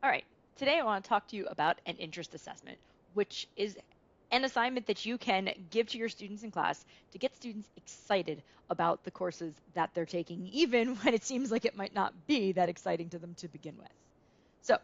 All right, today I want to talk to you about an interest assessment, which is an assignment that you can give to your students in class to get students excited about the courses that they're taking, even when it seems like it might not be that exciting to them to begin with. So,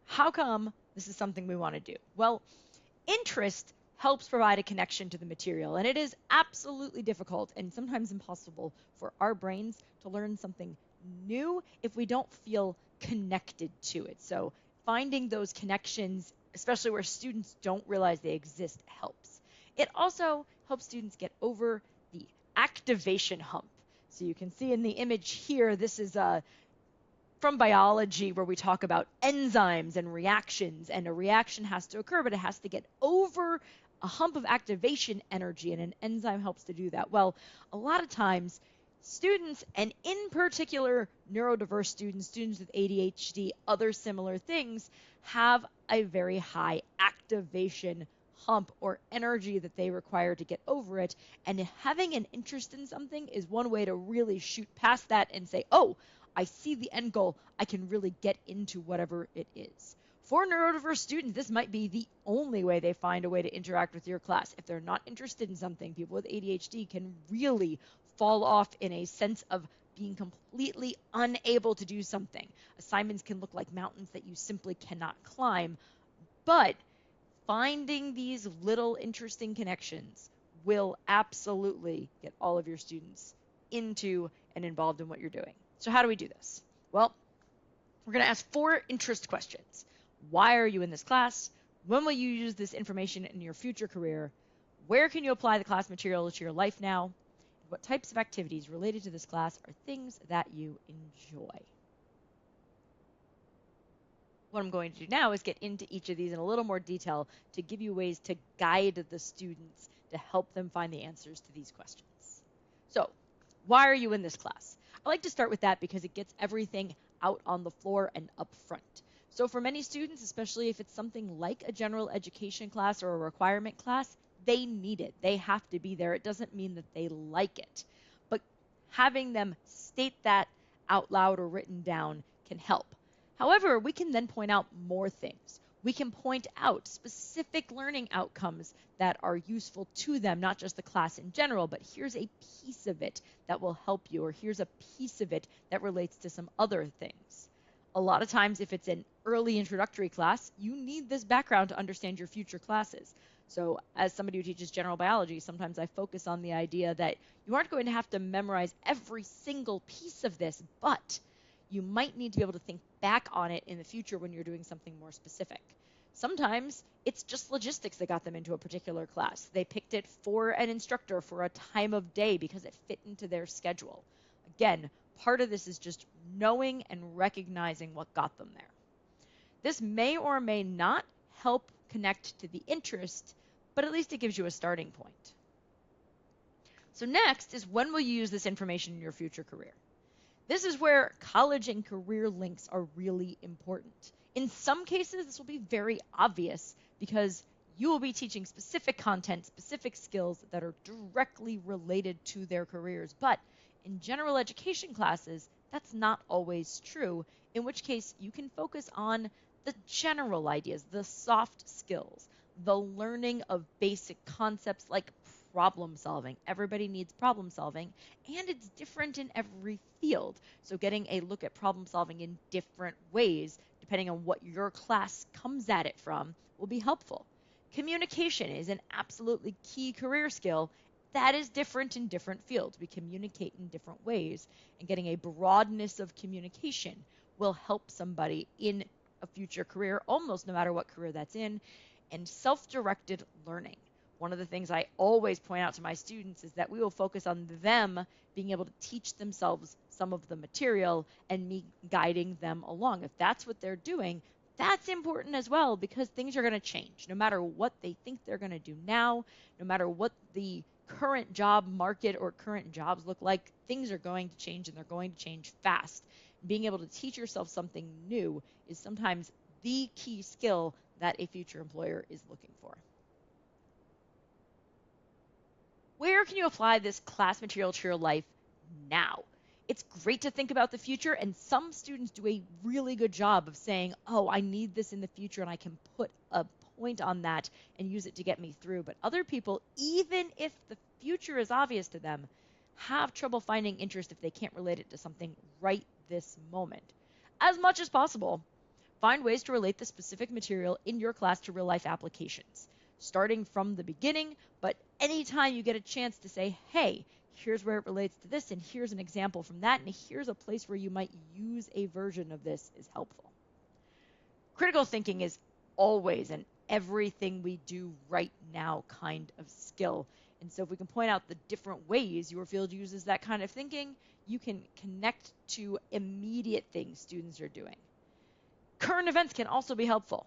how come this is something we want to do? Well, interest helps provide a connection to the material, and it is absolutely difficult and sometimes impossible for our brains to learn something new if we don't feel connected to it. So, finding those connections, especially where students don't realize they exist, helps. It also helps students get over the activation hump. So, you can see in the image here, this is from biology where we talk about enzymes and reactions, and a reaction has to occur, but it has to get over a hump of activation energy, and an enzyme helps to do that. Well, a lot of times, students, and in particular neurodiverse students, students with ADHD, other similar things, have a very high activation hump or energy that they require to get over it. And having an interest in something is one way to really shoot past that and say, oh, I see the end goal. I can really get into whatever it is. For neurodiverse students, this might be the only way they find a way to interact with your class. If they're not interested in something, people with ADHD can really fall off in a sense of being completely unable to do something. Assignments can look like mountains that you simply cannot climb, but finding these little interesting connections will absolutely get all of your students into and involved in what you're doing. So how do we do this? Well, we're going to ask 4 interest questions. Why are you in this class? When will you use this information in your future career? Where can you apply the class material to your life now? What types of activities related to this class are things that you enjoy? What I'm going to do now is get into each of these in a little more detail to give you ways to guide the students to help them find the answers to these questions. So, why are you in this class? I like to start with that because it gets everything out on the floor and up front. So for many students, especially if it's something like a general education class or a requirement class, they need it. They have to be there. It doesn't mean that they like it. But having them state that out loud or written down can help. However, we can then point out more things. We can point out specific learning outcomes that are useful to them, not just the class in general, but here's a piece of it that will help you, or here's a piece of it that relates to some other things. A lot of times, if it's an early introductory class, you need this background to understand your future classes. So as somebody who teaches general biology, sometimes I focus on the idea that you aren't going to have to memorize every single piece of this, but you might need to be able to think back on it in the future when you're doing something more specific. Sometimes it's just logistics that got them into a particular class. They picked it for an instructor for a time of day because it fit into their schedule. Again, part of this is just knowing and recognizing what got them there. This may or may not help connect to the interest, but at least it gives you a starting point. So next is, when will you use this information in your future career? This is where college and career links are really important. In some cases, this will be very obvious because you will be teaching specific content, specific skills that are directly related to their careers. But in general education classes, that's not always true, in which case you can focus on the general ideas, the soft skills, the learning of basic concepts like problem solving. Everybody needs problem solving, and it's different in every field. So getting a look at problem solving in different ways, depending on what your class comes at it from, will be helpful. Communication is an absolutely key career skill that is different in different fields. We communicate in different ways, and getting a broadness of communication will help somebody in a future career, almost no matter what career that's in. And self-directed learning. One of the things I always point out to my students is that we will focus on them being able to teach themselves some of the material and me guiding them along. If that's what they're doing, that's important as well, because things are going to change. No matter what they think they're going to do now, no matter what the current job market or current jobs look like, things are going to change, and they're going to change fast. Being able to teach yourself something new is sometimes the key skill that a future employer is looking for. Where can you apply this class material to your life now? It's great to think about the future, and some students do a really good job of saying, oh, I need this in the future, and I can put a point on that and use it to get me through. But other people, even if the future is obvious to them, have trouble finding interest if they can't relate it to something right this moment. As much as possible, find ways to relate the specific material in your class to real life applications, starting from the beginning, but anytime you get a chance to say, hey, here's where it relates to this, and here's an example from that, and here's a place where you might use a version of this is helpful. Critical thinking is always an everything we do right now kind of skill. And so if we can point out the different ways your field uses that kind of thinking, you can connect to immediate things students are doing. Current events can also be helpful.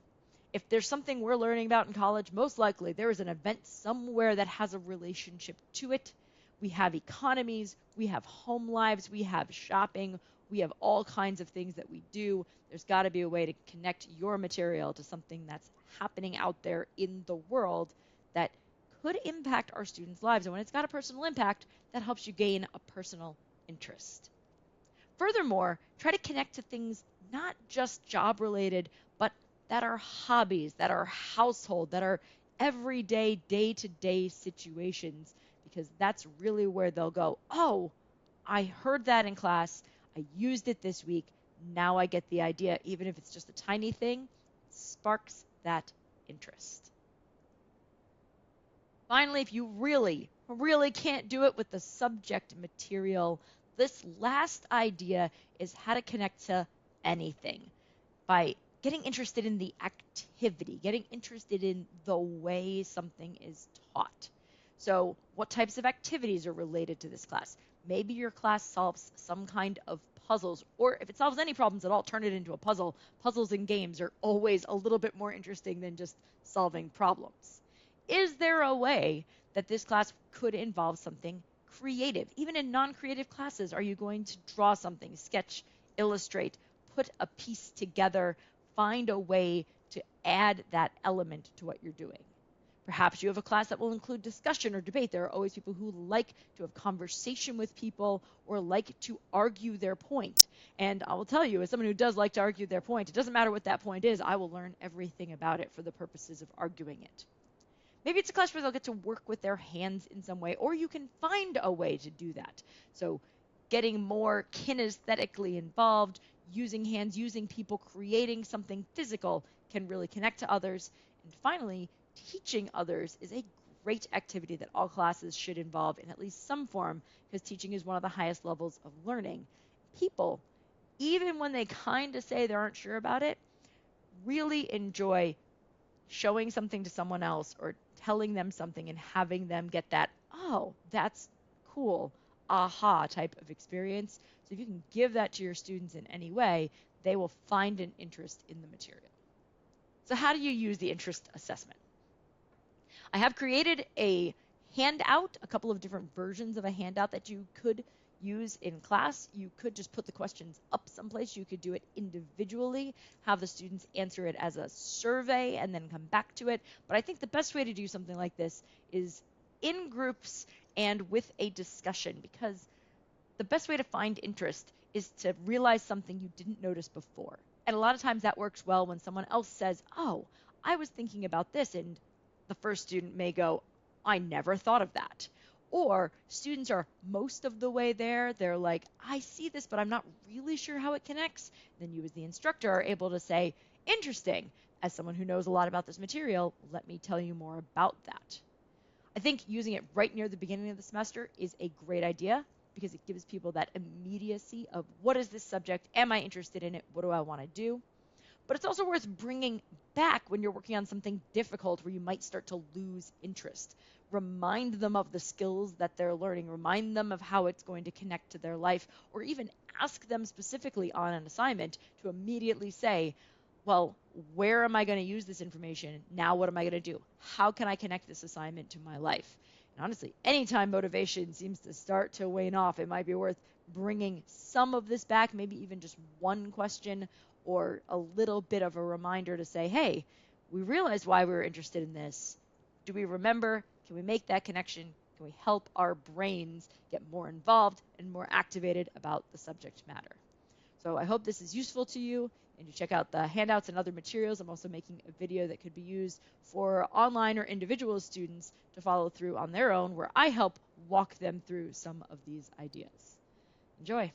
If there's something we're learning about in college, most likely there is an event somewhere that has a relationship to it. We have economies, we have home lives, we have shopping, we have all kinds of things that we do. There's got to be a way to connect your material to something that's happening out there in the world that could impact our students' lives. And when it's got a personal impact, that helps you gain a personal interest. Furthermore, try to connect to things not just job related, but that are hobbies, that are household, that are everyday, day-to-day situations, because that's really where they'll go, oh, I heard that in class, I used it this week, now I get the idea. Even if it's just a tiny thing, it sparks that interest. Finally, if you really can't do it with the subject material, this last idea is how to connect to anything by getting interested in the activity, getting interested in the way something is taught. So what types of activities are related to this class? Maybe your class solves some kind of puzzles, or if it solves any problems at all, turn it into a puzzle. Puzzles and games are always a little bit more interesting than just solving problems. Is there a way that this class could involve something creative? Even in non-creative classes, are you going to draw something, sketch, illustrate, put a piece together, find a way to add that element to what you're doing? Perhaps you have a class that will include discussion or debate. There are always people who like to have conversation with people or like to argue their point. And I will tell you, as someone who does like to argue their point, it doesn't matter what that point is, I will learn everything about it for the purposes of arguing it. Maybe it's a class where they'll get to work with their hands in some way, or you can find a way to do that. So getting more kinesthetically involved, using hands, using people, creating something physical can really connect to others. And finally, teaching others is a great activity that all classes should involve in at least some form, because teaching is one of the highest levels of learning. People, even when they kind of say they aren't sure about it, really enjoy showing something to someone else or telling them something and having them get that, oh, that's cool, aha type of experience. So if you can give that to your students in any way, they will find an interest in the material. So how do you use the interest assessment? I have created a handout, a couple of different versions of a handout that you could use in class. You could just put the questions up someplace. You could do it individually, have the students answer it as a survey and then come back to it. But I think the best way to do something like this is in groups and with a discussion, because the best way to find interest is to realize something you didn't notice before. And a lot of times that works well when someone else says, oh, I was thinking about this, and the first student may go, I never thought of that. Or students are most of the way there. They're like, I see this, but I'm not really sure how it connects. Then you as the instructor are able to say, interesting. As someone who knows a lot about this material, let me tell you more about that. I think using it right near the beginning of the semester is a great idea, because it gives people that immediacy of, what is this subject? Am I interested in it? What do I want to do? But it's also worth bringing back when you're working on something difficult where you might start to lose interest. Remind them of the skills that they're learning. Remind them of how it's going to connect to their life, or even ask them specifically on an assignment to immediately say, well, where am I going to use this information? Now what am I going to do? How can I connect this assignment to my life? And honestly, anytime motivation seems to start to wane off, it might be worth bringing some of this back, maybe even just one question or a little bit of a reminder to say, hey, we realized why we were interested in this. Do we remember? Can we make that connection? Can can we help our brains get more involved and more activated about the subject matter? So I hope this is useful to you, and you check out the handouts and other materials. I'm also making a video that could be used for online or individual students to follow through on their own, where I help walk them through some of these ideas. Enjoy.